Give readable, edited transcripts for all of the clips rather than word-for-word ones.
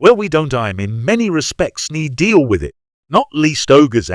Well, we don't in many respects need deal with it, not least ogres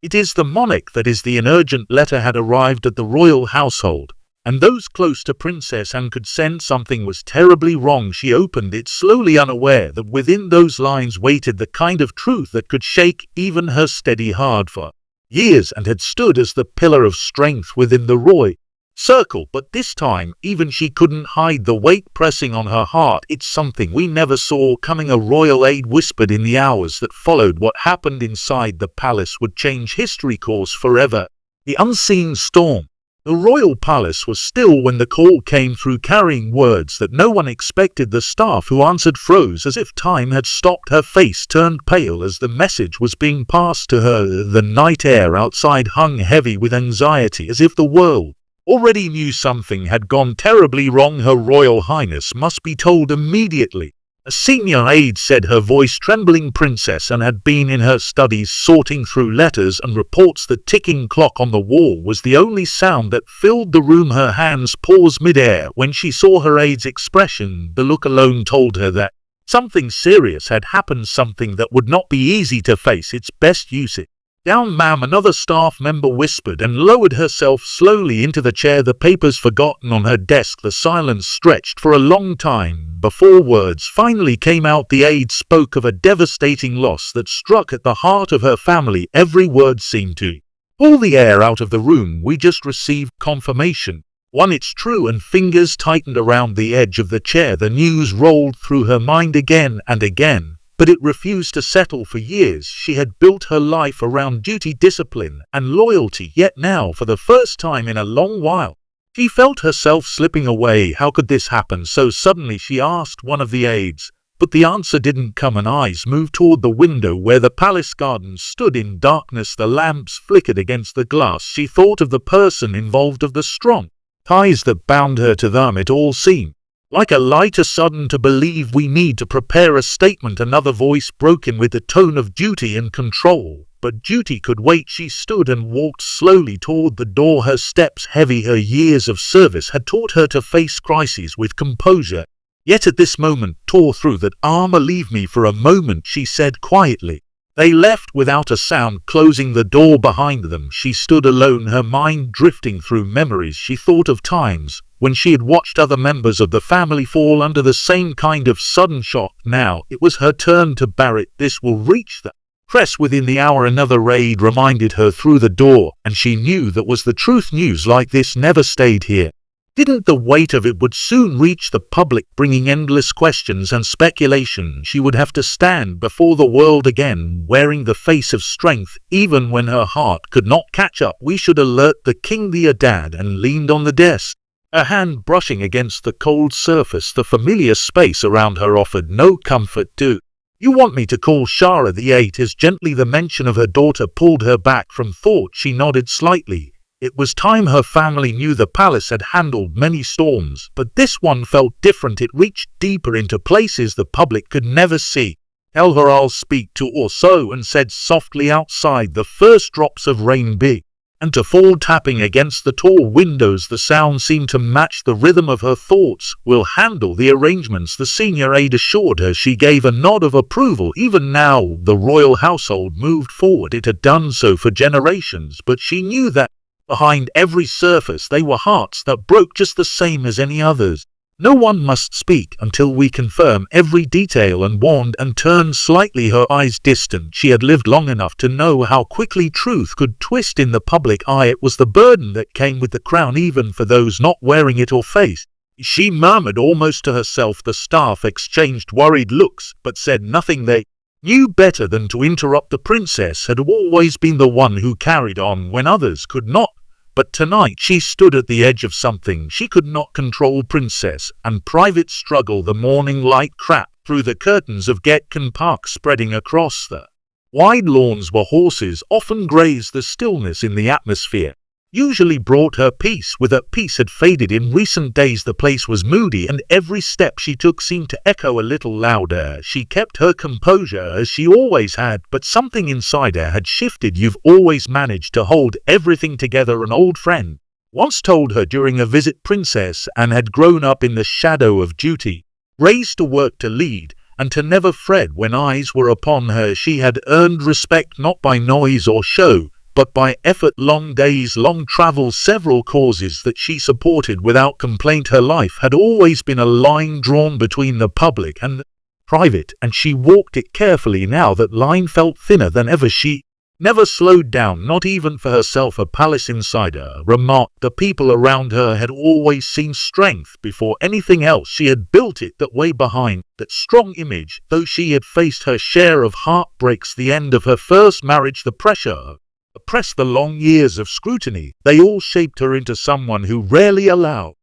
It is the monarch that is the urgent letter had arrived at the royal household, and those close to Princess Anne could sense something was terribly wrong. She opened it slowly, unaware that within those lines waited the kind of truth that could shake even her steady heart for years and had stood as the pillar of strength within the royal circle. But this time even she couldn't hide the weight pressing on her heart. "It's something we never saw coming," a royal aide whispered. "In the hours that followed, what happened inside the palace would change history course forever." The unseen storm. The royal palace was still when the call came through, carrying words that no one expected. The staff who answered froze as if time had stopped. Her face turned pale as the message was being passed to her. The night air outside hung heavy with anxiety, as if the world already knew something had gone terribly wrong. "Her Royal Highness must be told immediately," a senior aide said, her voice trembling. Princess Anne had been in her studies sorting through letters and reports. The ticking clock on the wall was the only sound that filled the room. Her hands paused mid-air when she saw her aide's expression. The look alone told her that something serious had happened, something that would not be easy to face. "It's best you sit down, ma'am," another staff member whispered, and lowered herself slowly into the chair, the papers forgotten on her desk. The silence stretched for a long time before words finally came out. The aide spoke of a devastating loss that struck at the heart of her family. Every word seemed to pull the air out of the room. "We just received confirmation. One, it's true," and fingers tightened around the edge of the chair. The news rolled through her mind again and again, but it refused to settle. For years she had built her life around duty, discipline, and loyalty, yet now, for the first time in a long while, she felt herself slipping away. How could this happen so suddenly? She asked one of the aides, but the answer didn't come. And eyes moved toward the window where the palace garden stood in darkness. The lamps flickered against the glass. She thought of the person involved, of the strong ties that bound her to them. It all seemed like a light, a sudden to believe. "We need to prepare a statement," another voice broke in with the tone of duty and control. But duty could wait. She stood and walked slowly toward the door, her steps heavy. Her years of service had taught her to face crises with composure. Yet at this moment tore through that armor. "Leave me for a moment," she said quietly. They left without a sound, closing the door behind them. She stood alone, her mind drifting through memories. She thought of times when she had watched other members of the family fall under the same kind of sudden shock. Now it was her turn to bear it. "This will reach the press within the hour," another aide reminded her through the door, and she knew that was the truth. News like this never stayed here. Didn't the weight of it would soon reach the public, bringing endless questions and speculation. She would have to stand before the world again, wearing the face of strength, even when her heart could not catch up. "We should alert the king," the dad, and leaned on the desk, her hand brushing against the cold surface. The familiar space around her offered no comfort. "Do you want me to call Shara?" the aide as gently. The mention of her daughter pulled her back from thought. She nodded slightly. It was time. Her family knew the palace had handled many storms, but this one felt different. It reached deeper into places the public could never see. "Tell her I'll speak to or so," and said softly. Outside the first drops of rain began and to fall, tapping against the tall windows. The sound seemed to match the rhythm of her thoughts. "We'll handle the arrangements," the senior aide assured her. She gave a nod of approval. Even now the royal household moved forward. It had done so for generations, but she knew that behind every surface they were hearts that broke just the same as any others. "No one must speak until we confirm every detail," and warned, and turned slightly, her eyes distant. She had lived long enough to know how quickly truth could twist in the public eye. It was the burden that came with the crown, even for those not wearing it or face. She murmured almost to herself. The staff exchanged worried looks, but said nothing. They knew better than to interrupt. The princess had always been the one who carried on when others could not. But tonight she stood at the edge of something she could not control. Princess and private struggle. The morning light crept through the curtains of Getkin Park, spreading across the wide lawns where horses often grazed. The stillness in the atmosphere usually brought her peace. With that peace had faded in recent days. The place was moody, and every step she took seemed to echo a little louder. She kept her composure as she always had, but something inside her had shifted. "You've always managed to hold everything together," an old friend once told her during a visit. Princess Anne had grown up in the shadow of duty, raised to work, to lead, and to never fret when eyes were upon her. She had earned respect not by noise or show, but by effort. Long days, long travels, several causes that she supported without complaint. Her life had always been a line drawn between the public and the private, and she walked it carefully. Now that line felt thinner than ever. She never slowed down, not even for herself. A palace insider remarked the people around her had always seen strength before anything else. She had built it that way, behind that strong image. Though she had faced her share of heartbreaks, the end of her first marriage, the pressure, oppressed, the long years of scrutiny, they all shaped her into someone who rarely allowed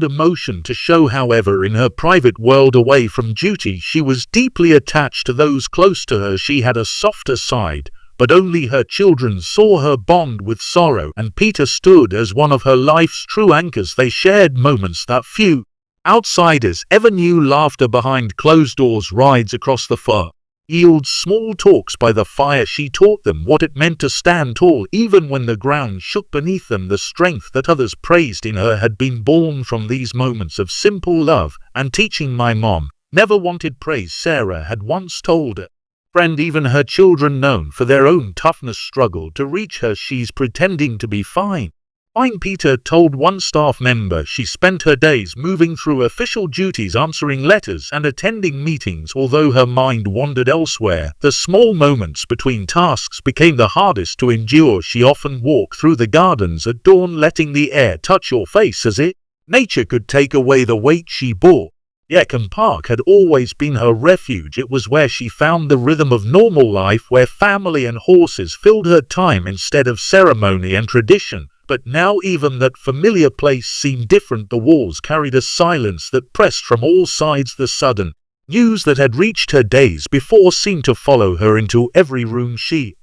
emotion to show. However, in her private world away from duty, she was deeply attached to those close to her. She had a softer side, but only her children saw her bond with sorrow, and Peter stood as one of her life's true anchors. They shared moments that few outsiders ever knew: laughter behind closed doors, rides across the fields, small talks by the fire. She taught them what it meant to stand tall, even when the ground shook beneath them. The strength that others praised in her had been born from these moments of simple love and teaching. My mom never wanted praise, Sarah had once told her friend. Even her children, known for their own toughness, struggled to reach her. She's pretending to be fine, Peter told one staff member. She spent her days moving through official duties, answering letters and attending meetings. Although her mind wandered elsewhere, the small moments between tasks became the hardest to endure. She often walked through the gardens at dawn, letting the air touch your face as if nature could take away the weight she bore. Yeckham Park had always been her refuge. It was where she found the rhythm of normal life, where family and horses filled her time instead of ceremony and tradition. But now even that familiar place seemed different. The walls carried a silence that pressed from all sides. The sudden news that had reached her days before seemed to follow her into every room she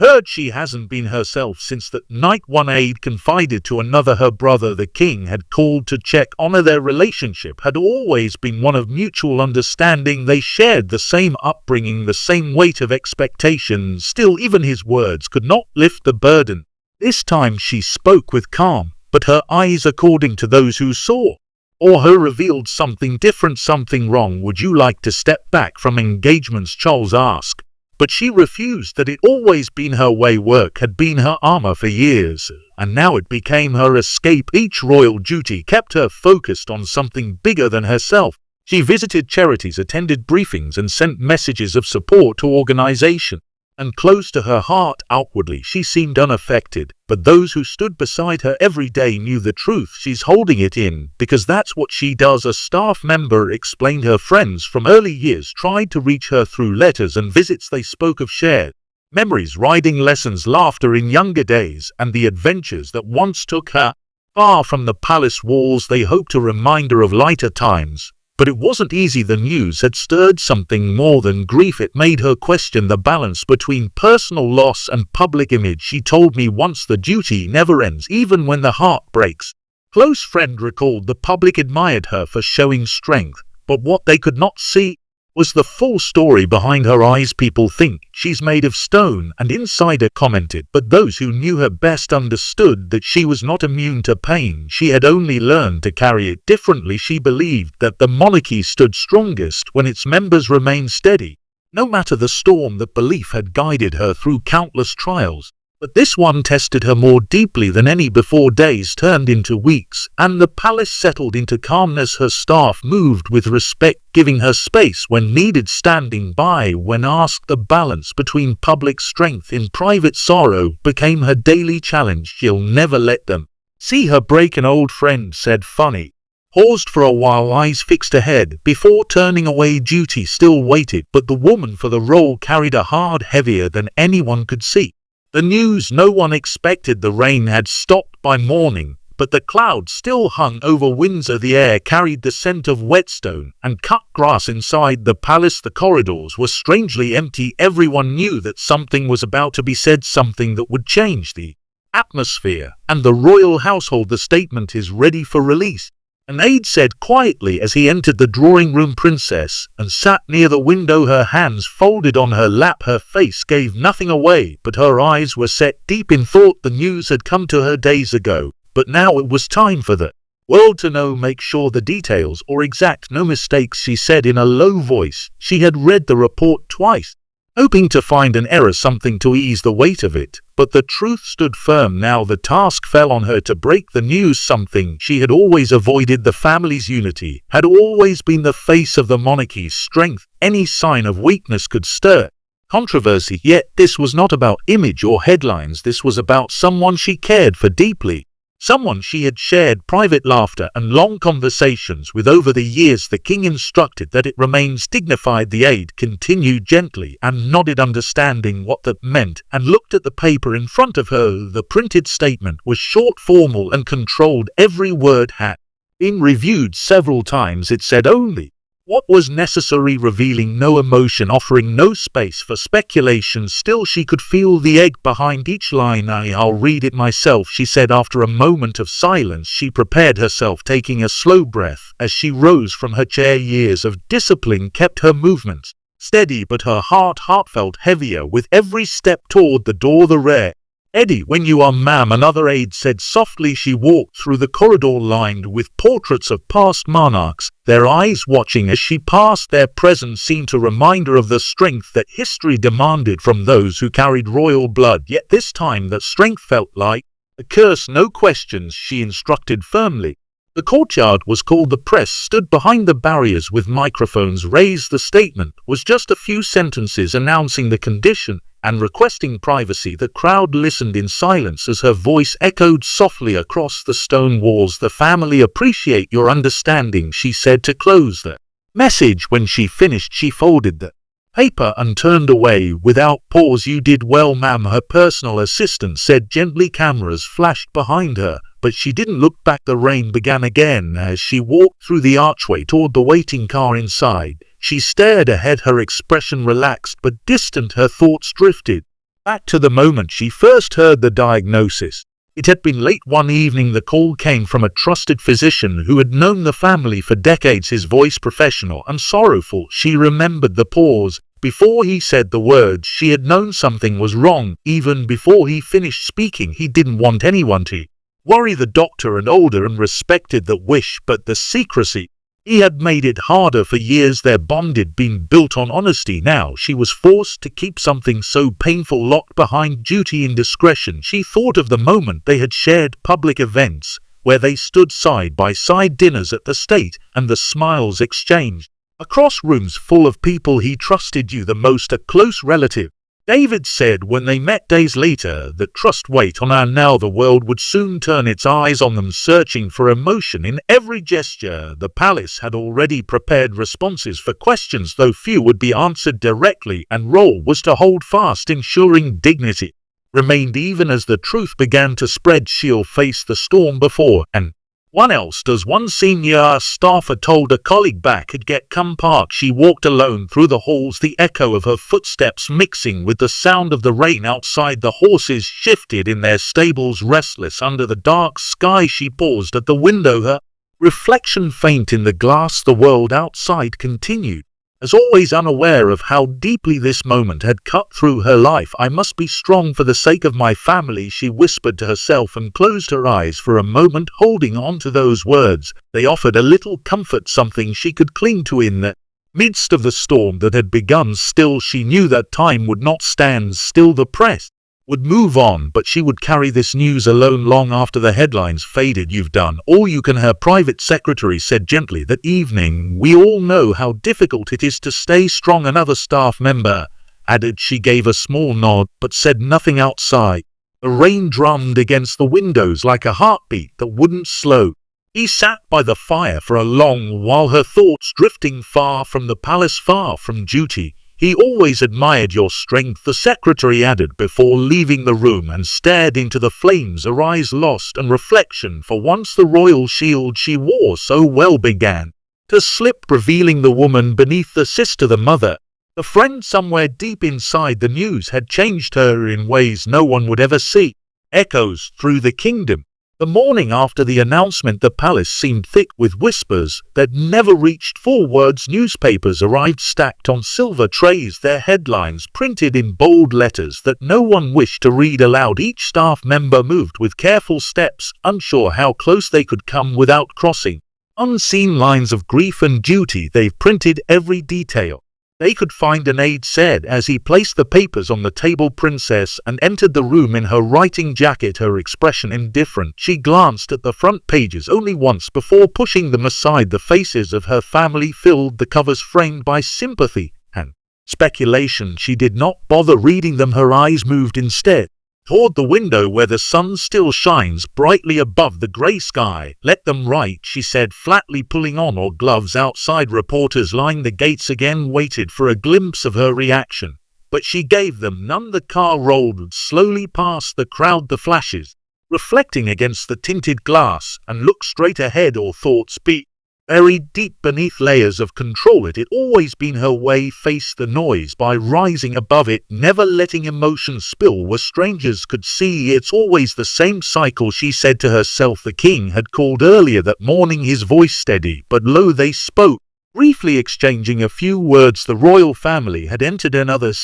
heard. She hasn't been herself since that night, one aide confided to another. Her brother, the king, had called to check on her. Their relationship had always been one of mutual understanding. They shared the same upbringing, the same weight of expectations. Still, even his words could not lift the burden. This time she spoke with calm, but her eyes, according to those who saw or her, revealed something different, something wrong. Would you like to step back from engagements? Charles asked. But she refused. That had always been her way. Work had been her armor for years, and now it became her escape. Each royal duty kept her focused on something bigger than herself. She visited charities, attended briefings, and sent messages of support to organizations. And close to her heart, outwardly she seemed unaffected, but those who stood beside her every day knew the truth. She's holding it in, because that's what she does, a staff member explained. Her friends from early years tried to reach her through letters and visits. They spoke of shared memories, riding lessons, laughter in younger days, and the adventures that once took her far from the palace walls. They hoped to remind her of lighter times. But it wasn't easy. The news had stirred something more than grief. It made her question the balance between personal loss and public image. She told me once, the duty never ends, even when the heart breaks. Close friend recalled the public admired her for showing strength, but what they could not see was the full story behind her eyes. People think she's made of stone, an insider commented, but those who knew her best understood that she was not immune to pain. She had only learned to carry it differently. She believed that the monarchy stood strongest when its members remained steady, no matter the storm. That belief had guided her through countless trials. But this one tested her more deeply than any before. Days turned into weeks, and the palace settled into calmness. Her staff moved with respect, giving her space when needed, standing by when asked. The balance between public strength and private sorrow became her daily challenge. She'll never let them see her break. An old friend said, funny. Paused for a while, eyes fixed ahead, before turning away. Duty still waited, but the woman for the role carried a heart heavier than anyone could see. The news no one expected. The rain had stopped by morning, but the clouds still hung over Windsor. The air carried the scent of whetstone and cut grass inside the palace. The corridors were strangely empty. Everyone knew that something was about to be said, something that would change the atmosphere and the royal household. The statement is ready for release, an aide said quietly as he entered the drawing room. Princess and sat near the window, her hands folded on her lap. Her face gave nothing away, but her eyes were set deep in thought. The news had come to her days ago, but now it was time for the Well to know, make sure the details or exact, no mistakes, she said in a low voice. She had read the report twice, hoping to find an error, something to ease the weight of it, but the truth stood firm now. The task fell on her to break the news. Something she had always avoided. The family's unity had always been the face of the monarchy's strength. Any sign of weakness could stir controversy, yet this was not about image or headlines. This was about someone she cared for deeply. Someone she had shared private laughter and long conversations with over the years. The king instructed that it remains dignified. The aide continued gently and nodded, understanding what that meant, and looked at the paper in front of her. The printed statement was short, formal, and controlled. Every word had been reviewed several times. It said only what was necessary, revealing no emotion, offering no space for speculation. Still, she could feel the egg behind each line. I'll read it myself, she said. After a moment of silence, she prepared herself, taking a slow breath as she rose from her chair. Years of discipline kept her movements steady, but her heart felt heavier with every step toward the door. The rare Eddie, when you are, ma'am, another aide said softly. She walked through the corridor lined with portraits of past monarchs, their eyes watching as she passed. Their presence seemed to remind her of the strength that history demanded from those who carried royal blood. Yet this time that strength felt like a curse. No questions, she instructed firmly. The courtyard was called. The press stood behind the barriers with microphones raised. The statement was just a few sentences announcing the condition and requesting privacy. The crowd listened in silence as her voice echoed softly across the stone walls. The family appreciate your understanding, she said to close the message. When she finished, she folded the paper and turned away without pause. You did well, ma'am, her personal assistant said gently. Cameras flashed behind her, but she didn't look back. The rain began again as she walked through the archway toward the waiting car inside. She stared ahead, her expression relaxed but distant. Her thoughts drifted back to the moment she first heard the diagnosis. It had been late one evening. The call came from a trusted physician who had known the family for decades, his voice professional and sorrowful. She remembered the pause before he said the words. She had known something was wrong even before he finished speaking. He didn't want anyone to worry the doctor, and older, and respected that wish, but the secrecy he had made it harder. For years their bond had been built on honesty. Now she was forced to keep something so painful locked behind duty and discretion. She thought of the moment they had shared, public events where they stood side by side, dinners at the state, and the smiles exchanged across rooms full of people he trusted. You the most, a close relative, David said when they met days later. The trust weighed on her now. The world would soon turn its eyes on them, searching for emotion in every gesture. The palace had already prepared responses for questions, though few would be answered directly, and role was to hold fast, ensuring dignity remained even as the truth began to spread. She'll face the storm before and one else does, one senior staffer told a colleague back at Getcombe Park. She walked alone through the halls, the echo of her footsteps mixing with the sound of the rain outside. The horses shifted in their stables, restless under the dark sky. She paused at the window, her reflection faint in the glass. The world outside continued, as always, unaware of how deeply this moment had cut through her life. I must be strong for the sake of my family, she whispered to herself, and closed her eyes for a moment, holding on to those words. They offered a little comfort, something she could cling to in the midst of the storm that had begun. Still, she knew that time would not stand still. The press would move on, but she would carry this news alone long after the headlines faded. You've done all you can, her private secretary said gently that evening. We all know how difficult it is to stay strong, another staff member added. She gave a small nod, but said nothing outside. The rain drummed against the windows like a heartbeat that wouldn't slow. He sat by the fire for a long while, her thoughts drifting far from the palace, far from duty. He always admired your strength, the secretary added before leaving the room, and stared into the flames, her eyes lost in reflection. For once the royal shield she wore so well began to slip, revealing the woman beneath, the sister, the mother, the friend. Somewhere deep inside, the news had changed her in ways no one would ever see. Echoes through the kingdom. The morning after the announcement, the palace seemed thick with whispers that never reached 4 words. Newspapers arrived stacked on silver trays, their headlines printed in bold letters that no one wished to read aloud. Each staff member moved with careful steps, unsure how close they could come without crossing unseen lines of grief and duty. They printed every detail they could find, an aide said as he placed the papers on the table. Princess and entered the room in her writing jacket, her expression indifferent. She glanced at the front pages only once before pushing them aside. The faces of her family filled the covers, framed by sympathy and speculation. She did not bother reading them. Her eyes moved instead toward the window where the sun still shines brightly above the grey sky. "Let them write," she said flatly, pulling on her gloves. Outside, reporters lined the gates again, waited for a glimpse of her reaction, but she gave them none. The car rolled slowly past the crowd, the flashes reflecting against the tinted glass, and looked straight ahead. Or thoughts beat buried deep beneath layers of control. It had always been her way, face the noise by rising above it, never letting emotions spill where strangers could see. "It's always the same cycle," she said to herself. The king had called earlier that morning, his voice steady but low. They spoke, briefly exchanging a few words. The royal family had entered another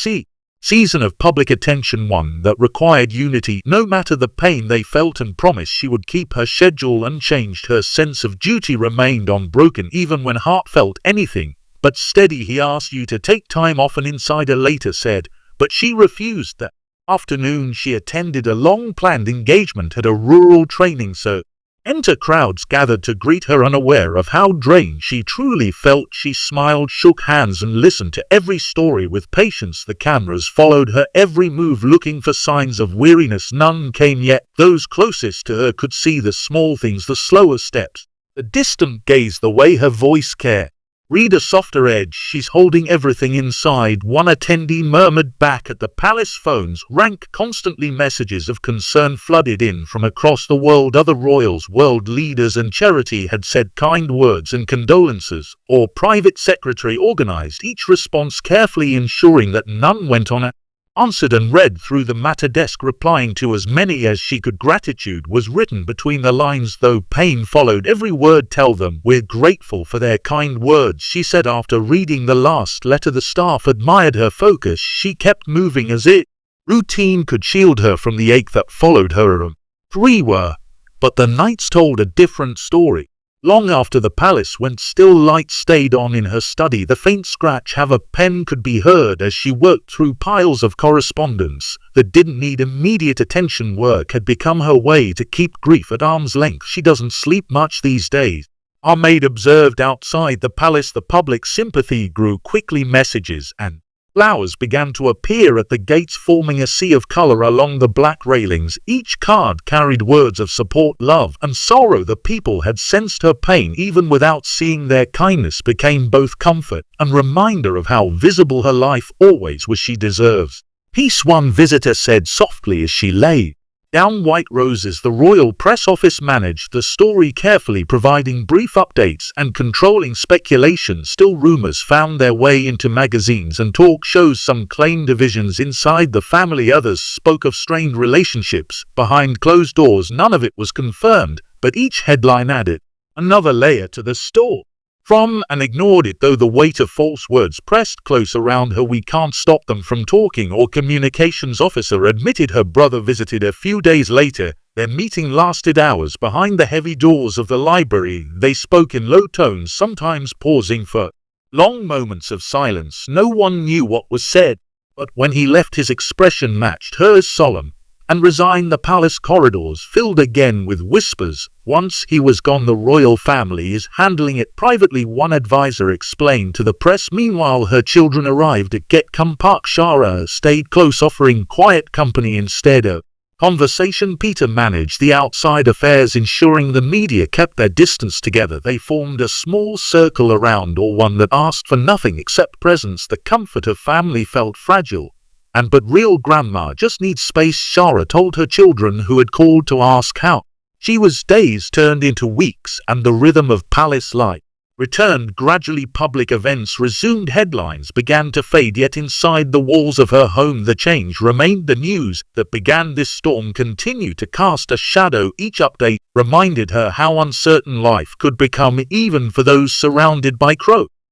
season of public attention, one that required unity no matter the pain they felt, and promised she would keep her schedule unchanged. Her sense of duty remained unbroken even when heart felt anything but steady. "He asked you to take time off," an insider later said, but she refused. That afternoon she attended a long-planned engagement at a rural training center. Crowds gathered to greet her, unaware of how drained she truly felt. She smiled, shook hands, and listened to every story with patience. The cameras followed her every move, looking for signs of weariness. None came yet. Those closest to her could see the small things, the slower steps, the distant gaze, the way her voice carried a softer edge. "She's holding everything inside," one attendee murmured back. At the palace, phones rang constantly. Messages of concern flooded in from across the world. Other royals, world leaders, and charity had said kind words and condolences, or private secretary organized each response carefully, ensuring that none went unanswered, and read through the matter desk, replying to as many as she could. Gratitude was written between the lines, though pain followed every word. "Tell them we're grateful for their kind words," she said after reading the last letter. The staff admired her focus. She kept moving as if routine could shield her from the ache that followed her. Three were, but the nights told a different story. Long after the palace went still, light stayed on in her study. The faint scratch of a pen could be heard as she worked through piles of correspondence that didn't need immediate attention. Work had become her way to keep grief at arm's length. "She doesn't sleep much these days," our maid observed. Outside the palace, the public sympathy grew quickly. Messages and flowers began to appear at the gates, forming a sea of color along the black railings. Each card carried words of support, love, and sorrow. The people had sensed her pain even without seeing. Their kindness became both comfort and reminder of how visible her life always was. "She deserves peace," one visitor said softly as she lay down. White roses. The royal press office managed the story carefully, providing brief updates and controlling speculation. Still, rumors found their way into magazines and talk shows. Some claimed divisions inside the family, others spoke of strained relationships behind closed doors. None of it was confirmed, but each headline added another layer to the story. From and ignored it, though the weight of false words pressed close around her. "We can't stop them from talking," or communications officer admitted. Her brother visited a few days later. Their meeting lasted hours behind the heavy doors of the library. They spoke in low tones, sometimes pausing for long moments of silence. No one knew what was said, but when he left, his expression matched hers, solemn and resigned. The palace corridors filled again with whispers. "Once he was gone, the royal family is handling it privately," one advisor explained to the press. Meanwhile, her children arrived at Getcombe Park. Shara stayed close, offering quiet company instead of conversation. Peter managed the outside affairs, ensuring the media kept their distance. Together they formed a small circle around, or one that asked for nothing except presence. The comfort of family felt fragile, but real. "Grandma just needs space," Shara told her children, who had called to ask how she was. Days turned into weeks, and the rhythm of palace life returned gradually. Public events resumed, headlines began to fade, yet inside the walls of her home the change remained. The news that began this storm continued to cast a shadow. Each update reminded her how uncertain life could become, even for those surrounded by crows.